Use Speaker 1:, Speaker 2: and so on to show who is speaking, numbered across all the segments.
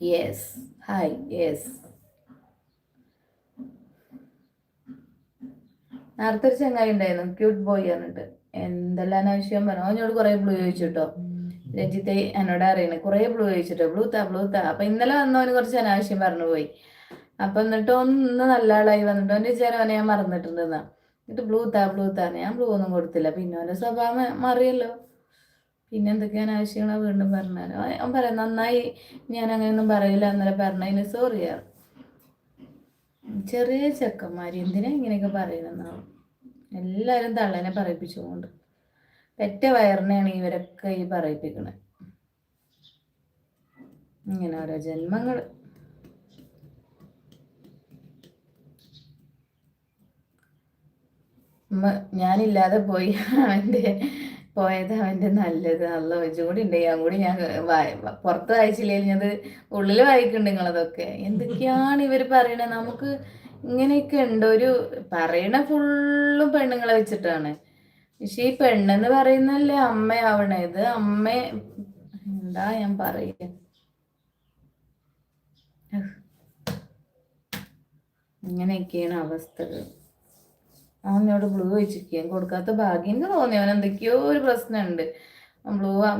Speaker 1: Yes hi yes. നേരത്തെ ഒരു ചങ്ങായി ഉണ്ടായിരുന്നു, ക്യൂട്ട് ബോയ് പറഞ്ഞിട്ട്. എന്തെല്ലാം ആവശ്യം പറഞ്ഞു. അവനോട് കുറെ ബ്ലൂ ചോദിച്ചിട്ടോ. രഞ്ജിത്തെ എന്നോട് അറിയണേ കുറെ ബ്ലൂ ചോദിച്ചിട്ടോ, ബ്ലൂ താ. അപ്പൊ ഇന്നലെ വന്നവന് കുറച്ച് അനാവശ്യം പറഞ്ഞു പോയി. അപ്പൊ എന്നിട്ട് ഒന്ന് നല്ല ആളായി വന്നിട്ട് അവന്റെ വിചാരം അവനെ ഞാൻ മറന്നിട്ടുണ്ടെന്നാ. എന്നിട്ട് ബ്ലൂ താ ഞാൻ ബ്ലൂ ഒന്നും കൊടുത്തില്ല. പിന്നെ അവന്റെ സ്വഭാവം മാറിയല്ലോ. പിന്നെ എന്തൊക്കെയാണ് ആവശ്യങ്ങളാ വീണ്ടും പറഞ്ഞാലോ. അവൻ പറയാം നന്നായി, ഞാൻ അങ്ങനെയൊന്നും പറയില്ല എന്നല്ല പറഞ്ഞതിന് സോറിയാ. ചെറിയ ചെക്കന്മാര് എന്തിനാ ഇങ്ങനെയൊക്കെ പറയണെന്നാവും. എല്ലാരും തള്ളനെ പറയിപ്പിച്ചുകൊണ്ട് പെറ്റ വയറിനെയാണ് ഇവരൊക്കെ ഈ പറയിപ്പിക്കണേ. ഇങ്ങനെ ഓരോ ജന്മങ്ങള്. ഞാനില്ലാതെ പോയി പോയത് അവന്റെ നല്ലത്. നല്ല വെച്ചും കൂടി ഉണ്ട്. ഞാൻ കൂടി ഞാൻ പുറത്ത് വായിച്ചില്ലെങ്കിൽ അത് ഉള്ളിൽ വായിക്കുന്നുണ്ട് നിങ്ങളതൊക്കെ. എന്തൊക്കെയാണ് ഇവർ പറയണത്. നമുക്ക് ഇങ്ങനെയൊക്കെ ഉണ്ട്. ഒരു പറയണ ഫുള്ളും പെണ്ണുങ്ങളെ വെച്ചിട്ടാണ്. പക്ഷെ ഈ പെണ്ണെന്ന് പറയുന്നല്ലേ അമ്മയാവണേ. ഇത് അമ്മ എന്താ ഞാൻ പറയുക. ഇങ്ങനെയൊക്കെയാണ് അവസ്ഥകൾ. അവനോട് ബ്ലൂ വെച്ചിരിക്കുകയും കൊടുക്കാത്ത ഭാഗ്യം എനിക്ക് തോന്നി. അവൻ എന്തൊക്കെയോ ഒരു പ്രശ്നമുണ്ട്.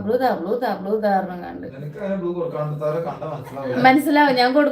Speaker 1: ബ്ലൂ താ പറഞ്ഞാണ്ട് മനസ്സിലാവും. ഞാൻ കൊടുക്കും.